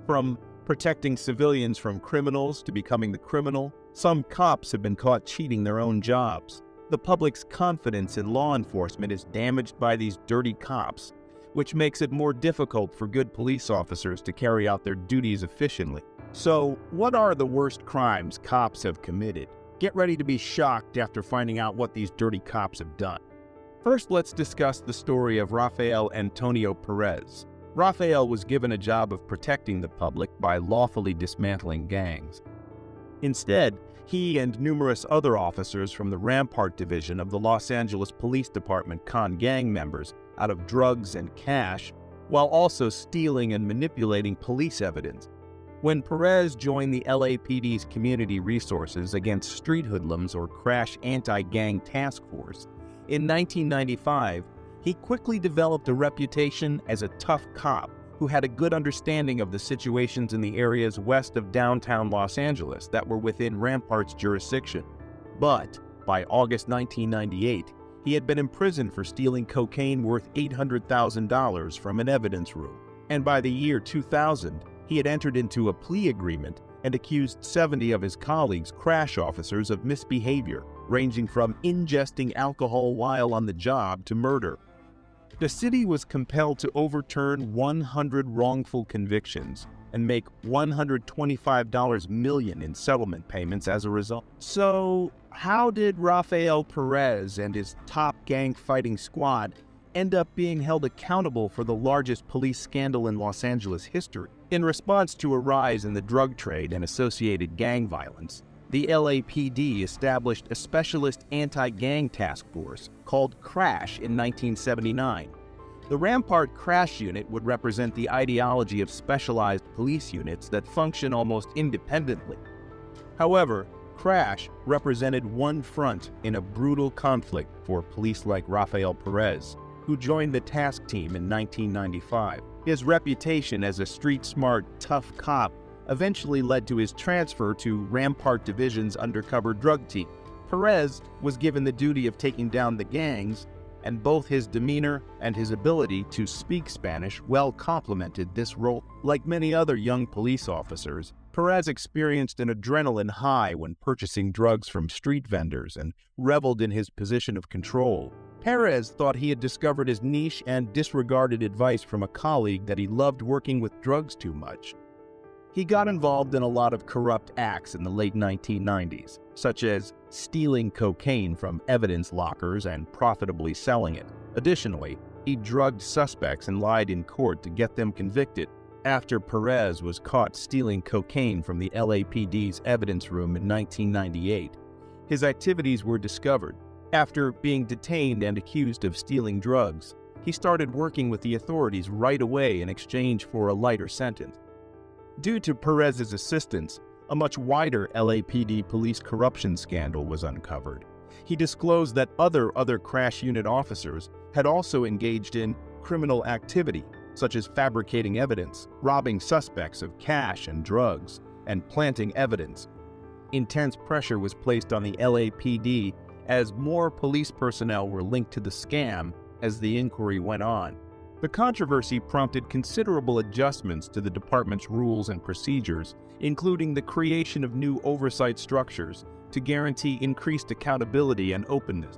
From protecting civilians from criminals to becoming the criminal, some cops have been caught cheating their own jobs. The public's confidence in law enforcement is damaged by these dirty cops, which makes it more difficult for good police officers to carry out their duties efficiently. So, what are the worst crimes cops have committed? Get ready to be shocked after finding out what these dirty cops have done. First, let's discuss the story of Rafael Antonio Perez. Rafael was given a job of protecting the public by lawfully dismantling gangs. Instead, he and numerous other officers from the Rampart division of the Los Angeles Police Department conned gang members out of drugs and cash, while also stealing and manipulating police evidence. When Perez joined the LAPD's Community Resources Against Street Hoodlums or Crash Anti-Gang Task Force, in 1995, he quickly developed a reputation as a tough cop who had a good understanding of the situations in the areas west of downtown Los Angeles that were within Rampart's jurisdiction. But by August 1998, he had been imprisoned for stealing cocaine worth $800,000 from an evidence room. And by the year 2000, he had entered into a plea agreement and accused 70 of his colleagues, crash officers, of misbehavior, ranging from ingesting alcohol while on the job to murder. The city was compelled to overturn 100 wrongful convictions and make $125 million in settlement payments as a result. So, how did Rafael Perez and his top gang fighting squad end up being held accountable for the largest police scandal in Los Angeles history? In response to a rise in the drug trade and associated gang violence, the LAPD established a specialist anti-gang task force called CRASH in 1979. The Rampart CRASH unit would represent the ideology of specialized police units that function almost independently. However, CRASH represented one front in a brutal conflict for police like Rafael Perez, who joined the task team in 1995. His reputation as a street-smart, tough cop eventually led to his transfer to Rampart Division's undercover drug team. Perez was given the duty of taking down the gangs, and both his demeanor and his ability to speak Spanish well complemented this role. Like many other young police officers, Perez experienced an adrenaline high when purchasing drugs from street vendors and reveled in his position of control. Perez thought he had discovered his niche and disregarded advice from a colleague that he loved working with drugs too much. He got involved in a lot of corrupt acts in the late 1990s, such as stealing cocaine from evidence lockers and profitably selling it. Additionally, he drugged suspects and lied in court to get them convicted. After Perez was caught stealing cocaine from the LAPD's evidence room in 1998, his activities were discovered. After being detained and accused of stealing drugs, he started working with the authorities right away in exchange for a lighter sentence. Due to Perez's assistance, a much wider LAPD police corruption scandal was uncovered. He disclosed that other crash unit officers had also engaged in criminal activity, such as fabricating evidence, robbing suspects of cash and drugs, and planting evidence. Intense pressure was placed on the LAPD as more police personnel were linked to the scam as the inquiry went on. The controversy prompted considerable adjustments to the department's rules and procedures, including the creation of new oversight structures to guarantee increased accountability and openness.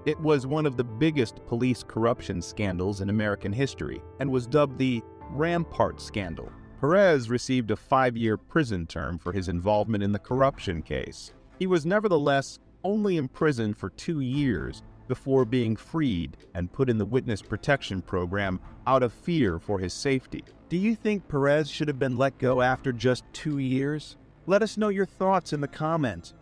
It was one of the biggest police corruption scandals in American history and was dubbed the Rampart scandal. Perez received a 5-year prison term for his involvement in the corruption case. He was nevertheless only imprisoned for 2 years before being freed and put in the witness protection program out of fear for his safety. Do you think Perez should have been let go after just 2 years? Let us know your thoughts in the comments.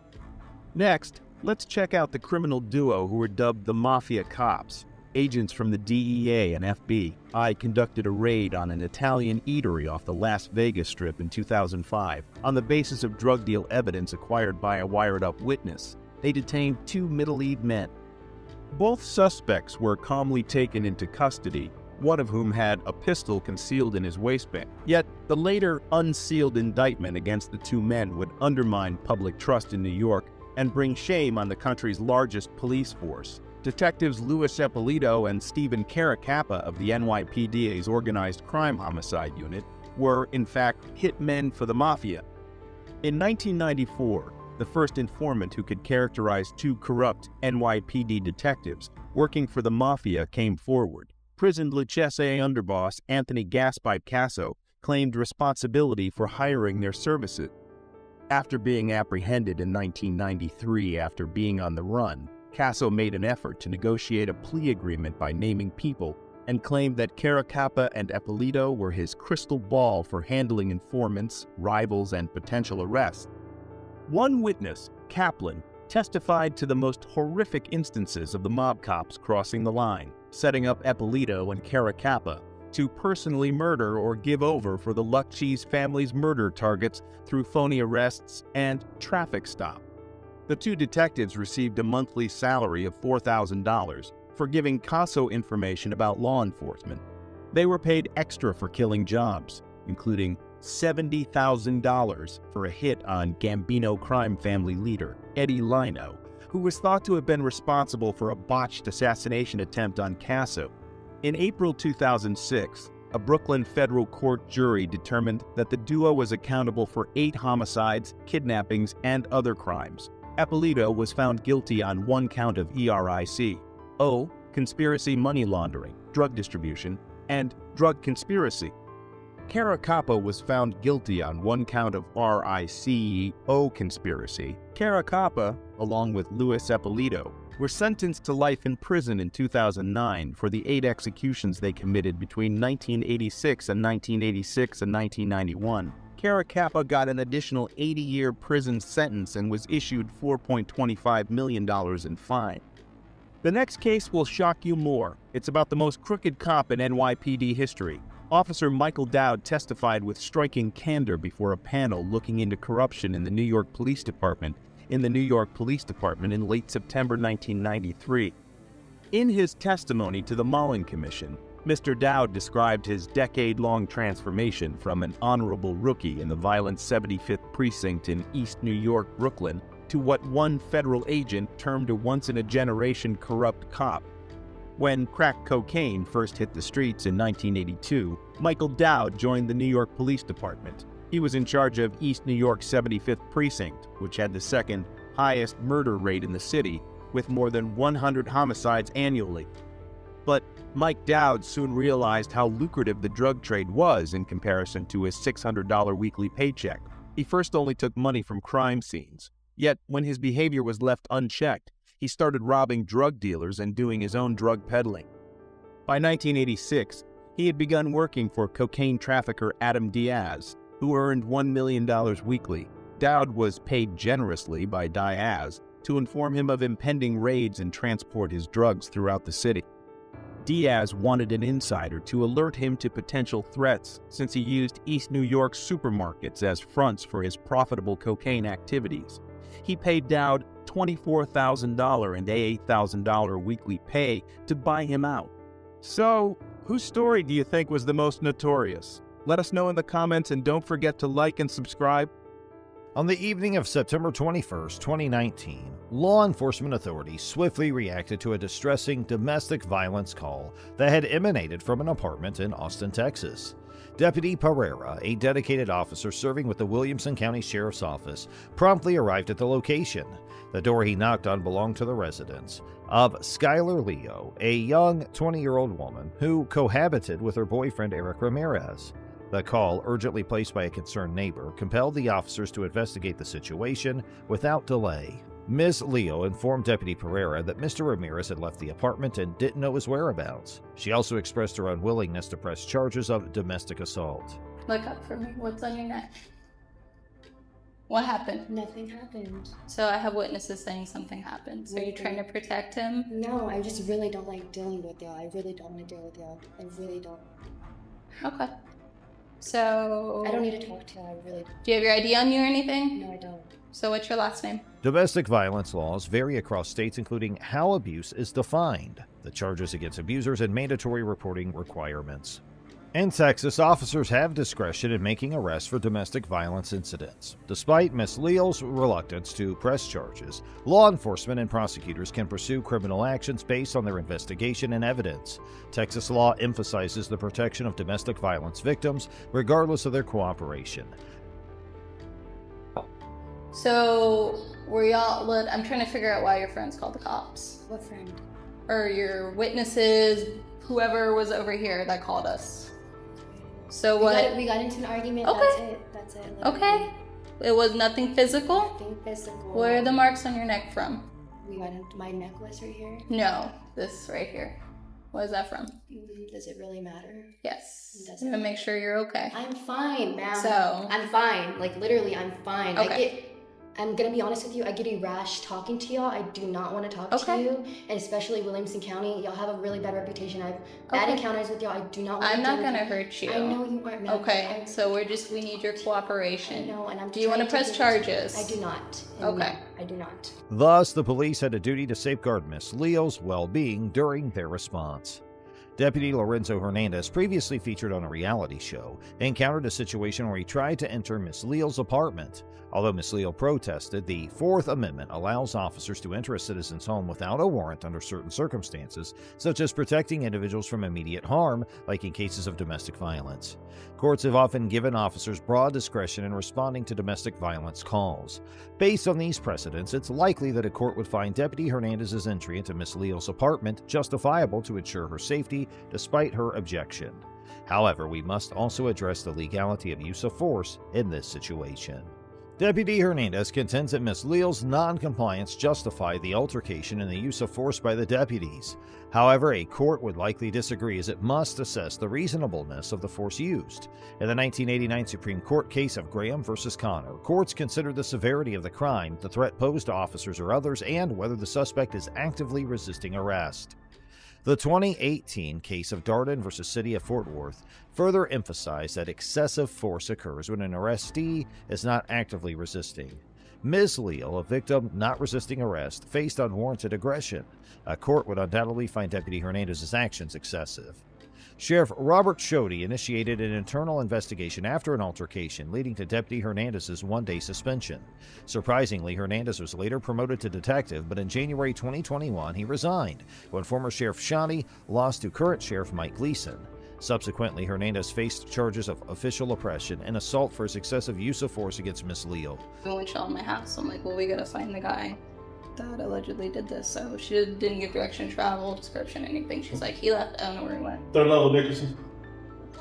Next, let's check out the criminal duo who were dubbed the Mafia Cops. Agents from the DEA and FBI conducted a raid on an Italian eatery off the Las Vegas Strip in 2005. On the basis of drug deal evidence acquired by a wired-up witness, they detained 2 middle-aged men. Both suspects were calmly taken into custody, one of whom had a pistol concealed in his waistband. Yet, the later unsealed indictment against the 2 men would undermine public trust in New York and bring shame on the country's largest police force. Detectives Louis Eppolito and Stephen Caracappa of the NYPD's Organized Crime Homicide Unit were, in fact, hitmen for the mafia. In 1994, the first informant who could characterize two corrupt NYPD detectives working for the mafia came forward. Prisoned Lucchese underboss Anthony Gaspipe Casso claimed responsibility for hiring their services. After being apprehended in 1993 after being on the run, Casso made an effort to negotiate a plea agreement by naming people and claimed that Caracappa and Eppolito were his crystal ball for handling informants, rivals, and potential arrests. One witness, Kaplan, testified to the most horrific instances of the mob cops crossing the line, setting up Eppolito and Caracappa to personally murder or give over for the Lucchese family's murder targets through phony arrests and traffic stop. The two detectives received a monthly salary of $4,000 for giving Casso information about law enforcement. They were paid extra for killing jobs, including $70,000 for a hit on Gambino crime family leader Eddie Lino, who was thought to have been responsible for a botched assassination attempt on Casso. In April 2006, a Brooklyn federal court jury determined that the duo was accountable for 8 homicides, kidnappings, and other crimes. Eppolito was found guilty on 1 count of ERIC, conspiracy money laundering, drug distribution, and drug conspiracy. Caracappa was found guilty on 1 count of RICO conspiracy. Caracappa, along with Luis Eppolito, were sentenced to life in prison in 2009 for the 8 executions they committed between 1986 and 1991. Caracappa got an additional 80-year prison sentence and was issued $4.25 million in fine. The next case will shock you more. It's about the most crooked cop in NYPD history. Officer Michael Dowd testified with striking candor before a panel looking into corruption in the New York Police Department in late September 1993. In his testimony to the Mullen Commission, Mr. Dowd described his decade-long transformation from an honorable rookie in the violent 75th Precinct in East New York, Brooklyn, to what one federal agent termed a once-in-a-generation corrupt cop. When crack cocaine first hit the streets in 1982, Michael Dowd joined the New York Police Department. He was in charge of East New York's 75th Precinct, which had the second highest murder rate in the city, with more than 100 homicides annually. But Mike Dowd soon realized how lucrative the drug trade was in comparison to his $600 weekly paycheck. He first only took money from crime scenes. Yet, when his behavior was left unchecked, he started robbing drug dealers and doing his own drug peddling. By 1986, he had begun working for cocaine trafficker Adam Diaz, who earned $1 million weekly. Dowd was paid generously by Diaz to inform him of impending raids and transport his drugs throughout the city. Diaz wanted an insider to alert him to potential threats since he used East New York supermarkets as fronts for his profitable cocaine activities. He paid Dowd $24,000 and $8,000 weekly pay to buy him out. So, whose story do you think was the most notorious? Let us know in the comments and don't forget to like and subscribe. On the evening of September 21st, 2019, law enforcement authorities swiftly reacted to a distressing domestic violence call that had emanated from an apartment in Austin, Texas. Deputy Pereira, a dedicated officer serving with the Williamson County Sheriff's Office, promptly arrived at the location. The door he knocked on belonged to the residence of Skylar Leo, a young 20-year-old woman who cohabited with her boyfriend Eric Ramirez. The call, urgently placed by a concerned neighbor, compelled the officers to investigate the situation without delay. Ms. Leo informed Deputy Pereira that Mr. Ramirez had left the apartment and didn't know his whereabouts. She also expressed her unwillingness to press charges of domestic assault. Look up for me. What's on your neck? What happened? Nothing happened. So I have witnesses saying something happened. So you're trying to protect him? No, I just really don't like dealing with y'all. I really don't want to deal with y'all. I really don't. Okay. So... I don't need to talk to y'all. I really don't. Do you have your ID on you or anything? No, I don't. So what's your last name? Domestic violence laws vary across states, including how abuse is defined, the charges against abusers, and mandatory reporting requirements. In Texas, officers have discretion in making arrests for domestic violence incidents. Despite Ms. Leal's reluctance to press charges, law enforcement and prosecutors can pursue criminal actions based on their investigation and evidence. Texas law emphasizes the protection of domestic violence victims, regardless of their cooperation. So, were y'all, I'm trying to figure out why your friends called the cops. What friend? Or your witnesses, whoever was over here that called us. So what? We got into an argument. Okay. That's it. Okay. It was nothing physical? Nothing physical. Where are the marks on your neck from? We got into my necklace right here. No, this right here. What is that from? Does it really matter? Yes. It doesn't. I'm gonna make sure you're okay. I'm fine, ma'am. So. I'm fine. Like, literally, I'm fine. Okay. I'm gonna be honest with you, I get a rash talking to y'all. I do not want to talk to you, and especially Williamson County. Y'all have a really bad reputation. I've bad encounters with y'all. I do not want to I'm not gonna hurt you. I know you aren't. Ma'am. Okay, so we need your cooperation. I know, and I'm Do you want to press charges? I do not. Okay. I do not. Thus, the police had a duty to safeguard Miss Leal's well-being during their response. Deputy Lorenzo Hernandez, previously featured on a reality show, encountered a situation where he tried to enter Miss Leal's apartment. Although Miss Leal protested, the Fourth Amendment allows officers to enter a citizen's home without a warrant under certain circumstances, such as protecting individuals from immediate harm, like in cases of domestic violence. Courts have often given officers broad discretion in responding to domestic violence calls. Based on these precedents, it's likely that a court would find Deputy Hernandez's entry into Miss Leal's apartment justifiable to ensure her safety despite her objection. However, we must also address the legality of use of force in this situation. Deputy Hernandez contends that Miss Leal's non-compliance justified the altercation and the use of force by the deputies. However, a court would likely disagree as it must assess the reasonableness of the force used. In the 1989 Supreme Court case of Graham v. Connor, courts considered the severity of the crime, the threat posed to officers or others, and whether the suspect is actively resisting arrest. The 2018 case of Darden v. City of Fort Worth further emphasized that excessive force occurs when an arrestee is not actively resisting. Ms. Leal, a victim not resisting arrest, faced unwarranted aggression. A court would undoubtedly find Deputy Hernandez's actions excessive. Sheriff Robert Shodey initiated an internal investigation after an altercation, leading to Deputy Hernandez's one-day suspension. Surprisingly, Hernandez was later promoted to detective, but in January 2021, he resigned when former Sheriff Shawnee lost to current Sheriff Mike Gleason. Subsequently, Hernandez faced charges of official oppression and assault for his excessive use of force against Miss Leal. We went to my house. I'm like, well, we gotta find the guy that allegedly did this. So she didn't give direction, travel, description, anything. She's like, he left. I don't know where he went. Third level Dickerson.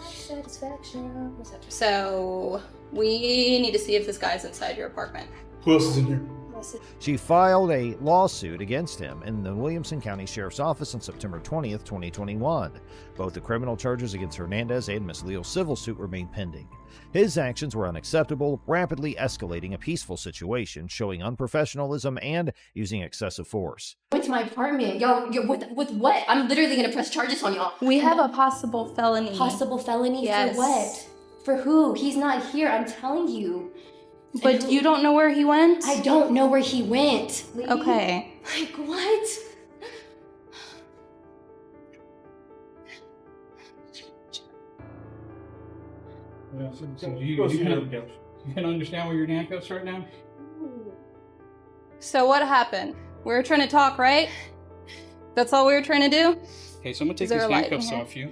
Satisfaction. So we need to see if this guy's inside your apartment. Who else is in here? She filed a lawsuit against him in the Williamson County Sheriff's Office on September 20th, 2021. Both the criminal charges against Hernandez and Miss Leal's civil suit remain pending. His actions were unacceptable, rapidly escalating a peaceful situation, showing unprofessionalism and using excessive force. Went to my apartment. Yo, with what? I'm literally gonna press charges on y'all. We have a possible felony. Possible felony? Yes. For what? For who? He's not here, I'm telling you. But you don't know where he went? I don't know where he went. Lady. Okay. Like, what? So you can understand where your handcuffs right now? So what happened? We were trying to talk, right? That's all we were trying to do? Okay, so I'm gonna take Is there these a light handcuffs in here? off you.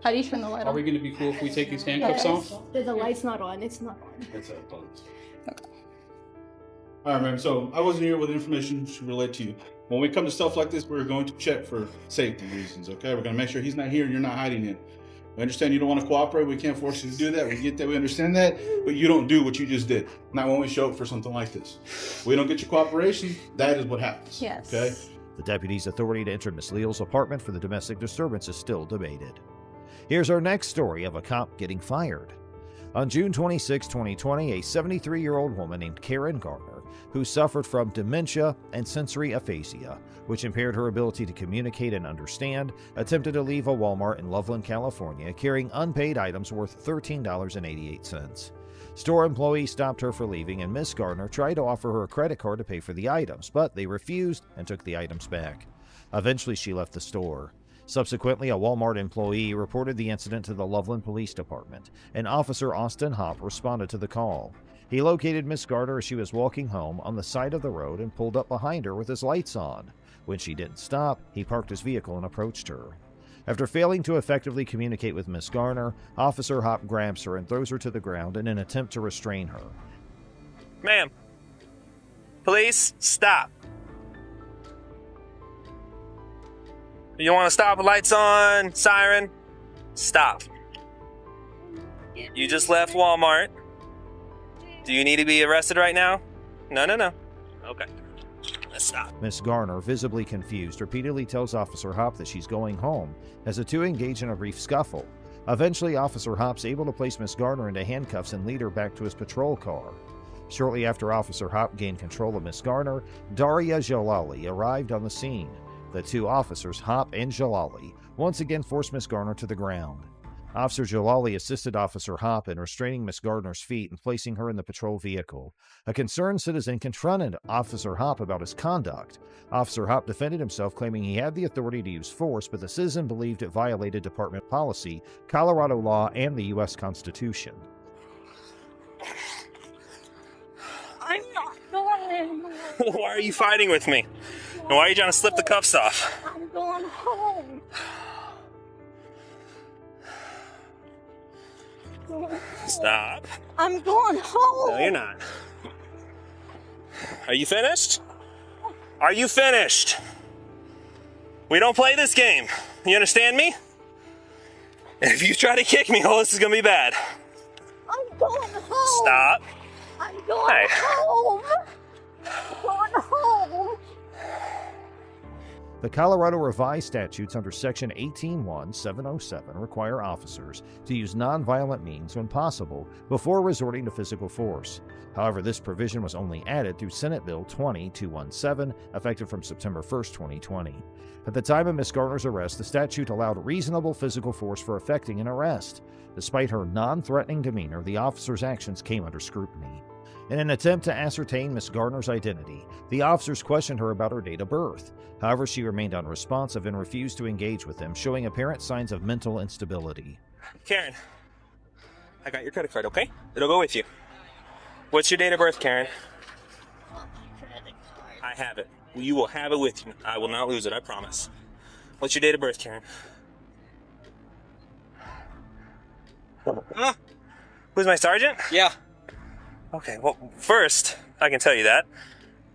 How do you turn the light Are on? we gonna be cool if we take these handcuffs off? The light's not on. It's not on. All right, man. So I wasn't here with information to relate to you. When we come to stuff like this, we're going to check for safety reasons, okay? We're going to make sure he's not here and you're not hiding it. We understand you don't want to cooperate. We can't force you to do that. We get that. We understand that. But you don't do what you just did. Not when we show up for something like this. We don't get your cooperation. That is what happens. Yes. Okay? The deputy's authority to enter Miss Leal's apartment for the domestic disturbance is still debated. Here's our next story of a cop getting fired. On June 26, 2020, a 73-year-old woman named Karen Gardner, who suffered from dementia and sensory aphasia, which impaired her ability to communicate and understand, attempted to leave a Walmart in Loveland, California, carrying unpaid items worth $13.88. Store employees stopped her for leaving, and Miss Gardner tried to offer her a credit card to pay for the items, but they refused and took the items back. Eventually, she left the store. Subsequently, a Walmart employee reported the incident to the Loveland Police Department, and Officer Austin Hopp responded to the call. He located Miss Garner as she was walking home on the side of the road and pulled up behind her with his lights on. When she didn't stop, he parked his vehicle and approached her. After failing to effectively communicate with Miss Garner, Officer Hopp grabs her and throws her to the ground in an attempt to restrain her. Ma'am, police, stop. You want to stop? Lights on, siren, stop. You just left Walmart. Do you need to be arrested right now? No. Okay. Let's stop. Miss Garner, visibly confused, repeatedly tells Officer Hopp that she's going home, as the two engage in a brief scuffle. Eventually, Officer Hopp's able to place Miss Garner into handcuffs and lead her back to his patrol car. Shortly after Officer Hopp gained control of Miss Garner, Daria Jalali arrived on the scene. The two officers, Hopp and Jalali, once again forced Miss Garner to the ground. Officer Jalali assisted Officer Hopp in restraining Miss Garner's feet and placing her in the patrol vehicle. A concerned citizen confronted Officer Hopp about his conduct. Officer Hopp defended himself, claiming he had the authority to use force, but the citizen believed it violated department policy, Colorado law, and the U.S. Constitution. I'm not going. Why are you fighting with me? And why are you trying to slip the cuffs off? I'm going home. Stop. I'm going home. No, you're not. Are you finished? Are you finished? We don't play this game. You understand me? If you try to kick me, oh, this is gonna be bad. I'm going home. Stop. I'm going home. I'm going home. The Colorado Revised Statutes under Section 18.1.707 require officers to use nonviolent means when possible before resorting to physical force. However, this provision was only added through Senate Bill 20-217, effective from September 1, 2020. At the time of Miss Garner's arrest, the statute allowed reasonable physical force for effecting an arrest. Despite her non-threatening demeanor, the officer's actions came under scrutiny. In an attempt to ascertain Miss Garner's identity, the officers questioned her about her date of birth. However, she remained unresponsive and refused to engage with them, showing apparent signs of mental instability. Karen, I got your credit card, okay? It'll go with you. What's your date of birth, Karen? I have it. You will have it with you. I will not lose it, I promise. What's your date of birth, Karen? Huh? Who's my sergeant? Yeah. Okay, well, first, I can tell you that.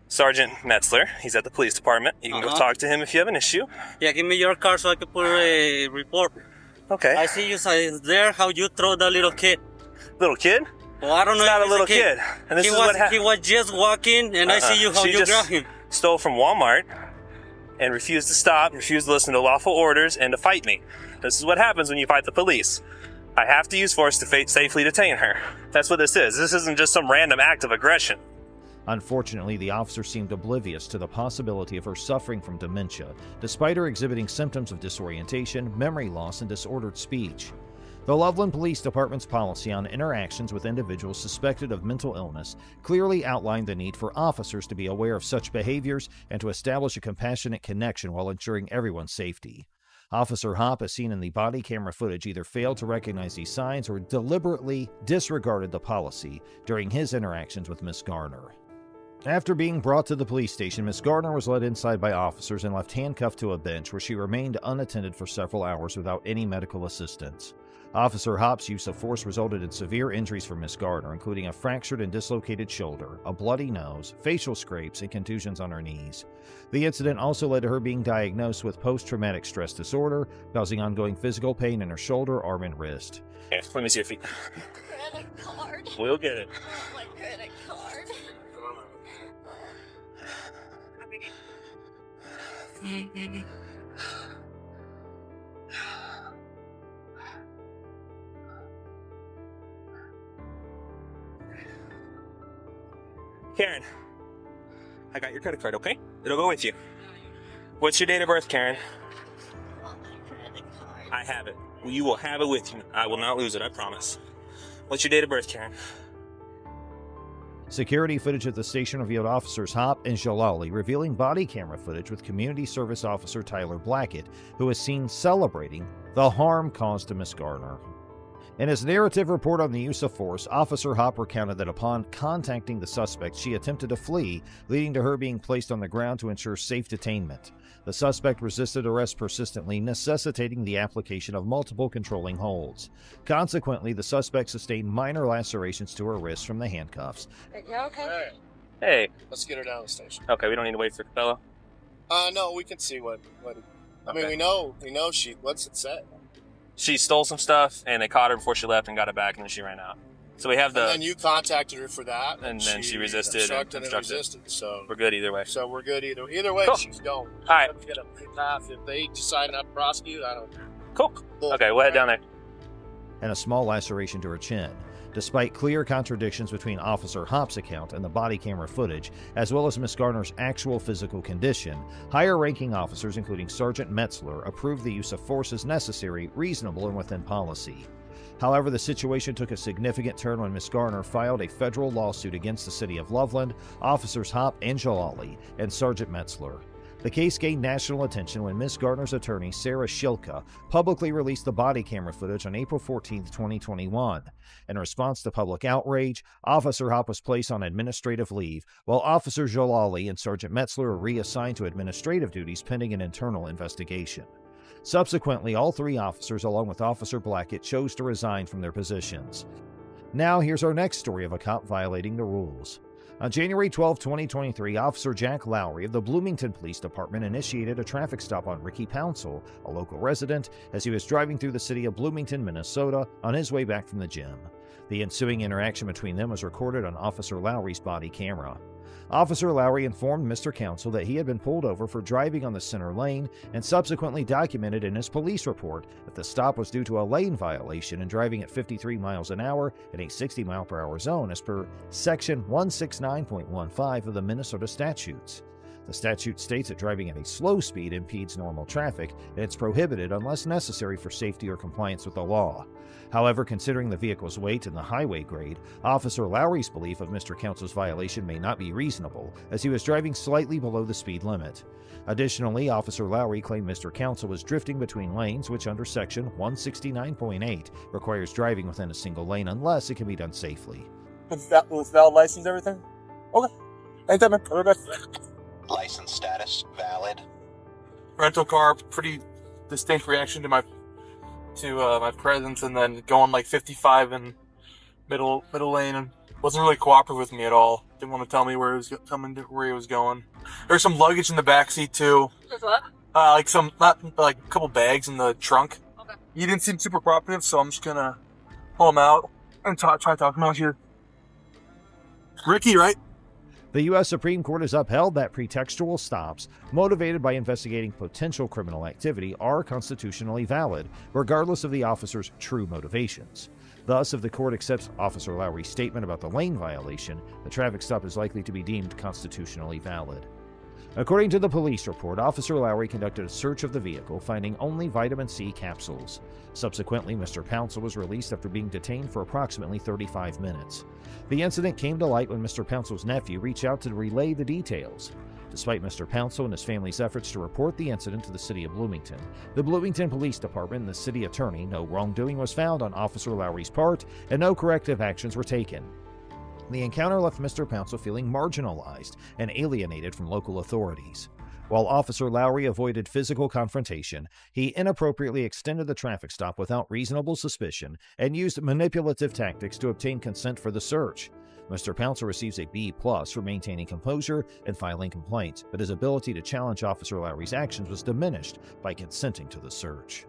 Sergeant Metzler, he's at the police department. You can go talk to him if you have an issue. Yeah, give me your card so I can put a report. Okay. I see you there, how you throw the little kid. Little kid? Well, I don't know. He's not a little kid. And this is what happened. He was just walking, and I see you how you grab him. Stole from Walmart and refused to stop, refused to listen to lawful orders, and to fight me. This is what happens when you fight the police. I have to use force to safely detain her. That's what this is. This isn't just some random act of aggression. Unfortunately, the officer seemed oblivious to the possibility of her suffering from dementia, despite her exhibiting symptoms of disorientation, memory loss, and disordered speech. The Loveland Police Department's policy on interactions with individuals suspected of mental illness clearly outlined the need for officers to be aware of such behaviors and to establish a compassionate connection while ensuring everyone's safety. Officer Hopp, as seen in the body camera footage, either failed to recognize these signs or deliberately disregarded the policy during his interactions with Miss Garner. After being brought to the police station, Miss Garner was led inside by officers and left handcuffed to a bench where she remained unattended for several hours without any medical assistance. Officer Hopp's use of force resulted in severe injuries for Miss Garner, including a fractured and dislocated shoulder, a bloody nose, facial scrapes, and contusions on her knees. The incident also led to her being diagnosed with post-traumatic stress disorder, causing ongoing physical pain in her shoulder, arm, and wrist. Here, let me see your feet. Credit card. We'll get it. Oh, my credit card. Karen, I got your credit card, okay? It'll go with you. What's your date of birth, Karen? Oh, my credit card. I have it. You will have it with you. I will not lose it, I promise. What's your date of birth, Karen? Security footage at the station revealed officers Hop and Jalali revealing body camera footage with community service officer Tyler Blackett, who was seen celebrating the harm caused to Miss Garner. In his narrative report on the use of force, Officer Hop recounted that upon contacting the suspect, she attempted to flee, leading to her being placed on the ground to ensure safe detainment. The suspect resisted arrest persistently, necessitating the application of multiple controlling holds. Consequently, the suspect sustained minor lacerations to her wrists from the handcuffs. You okay? Hey. Let's get her down to the station. Okay, we don't need to wait for Capella. No, we can see what I mean, we know what's it say? She stole some stuff, and they caught her before she left and got it back, and then she ran out. So we have the... And then you contacted her for that. And then she resisted obstructed and resisted, so... We're good either way. So we're good either way, cool. She's going. All right. If they decide not to prosecute, I don't care. Cool. Okay, we'll head down there. And a small laceration to her chin. Despite clear contradictions between Officer Hop's account and the body camera footage, as well as Miss Garner's actual physical condition, higher-ranking officers, including Sergeant Metzler, approved the use of force as necessary, reasonable, and within policy. However, the situation took a significant turn when Miss Garner filed a federal lawsuit against the city of Loveland, Officers Hop and Jalali, and Sergeant Metzler. The case gained national attention when Miss Garner's attorney, Sarah Shilka, publicly released the body camera footage on April 14, 2021. In response to public outrage, Officer Hop was placed on administrative leave, while Officer Jalali and Sergeant Metzler were reassigned to administrative duties pending an internal investigation. Subsequently, all three officers, along with Officer Blackett, chose to resign from their positions. Now, here's our next story of a cop violating the rules. On January 12, 2023, Officer Jack Lowry of the Bloomington Police Department initiated a traffic stop on Ricky Pouncil, a local resident, as he was driving through the city of Bloomington, Minnesota, on his way back from the gym. The ensuing interaction between them was recorded on Officer Lowry's body camera. Officer Lowry informed Mr. Council that he had been pulled over for driving on the center lane and subsequently documented in his police report that the stop was due to a lane violation and driving at 53 miles an hour in a 60-mile-per-hour zone as per Section 169.15 of the Minnesota statutes. The statute states that driving at a slow speed impedes normal traffic, and it's prohibited unless necessary for safety or compliance with the law. However, considering the vehicle's weight and the highway grade, Officer Lowry's belief of Mr. Council's violation may not be reasonable, as he was driving slightly below the speed limit. Additionally, Officer Lowry claimed Mr. Council was drifting between lanes, which under Section 169.8 requires driving within a single lane unless it can be done safely. With valid license, everything? Okay. Anytime, man. All right. License status valid. Rental car, pretty distinct reaction to my presence, and then going like 55 in middle lane, and wasn't really cooperative with me at all. Didn't want to tell me where he was going. There's some luggage in the back seat too. There's what? A couple bags in the trunk. Okay. He didn't seem super cooperative, so I'm just gonna pull him out and try to talk him out here. Ricky, right? The U.S. Supreme Court has upheld that pretextual stops, motivated by investigating potential criminal activity, are constitutionally valid, regardless of the officer's true motivations. Thus, if the court accepts Officer Lowry's statement about the lane violation, the traffic stop is likely to be deemed constitutionally valid. According to the police report, Officer Lowry conducted a search of the vehicle, finding only vitamin C capsules. Subsequently, Mr. Pouncil was released after being detained for approximately 35 minutes. The incident came to light when Mr. Pouncil's nephew reached out to relay the details. Despite Mr. Pouncil and his family's efforts to report the incident to the city of Bloomington, the Bloomington Police Department and the city attorney, no wrongdoing was found on Officer Lowry's part, and no corrective actions were taken. The encounter left Mr. Pouncil feeling marginalized and alienated from local authorities. While Officer Lowry avoided physical confrontation, he inappropriately extended the traffic stop without reasonable suspicion and used manipulative tactics to obtain consent for the search. Mr. Pouncil receives a B+ for maintaining composure and filing complaints, but his ability to challenge Officer Lowry's actions was diminished by consenting to the search.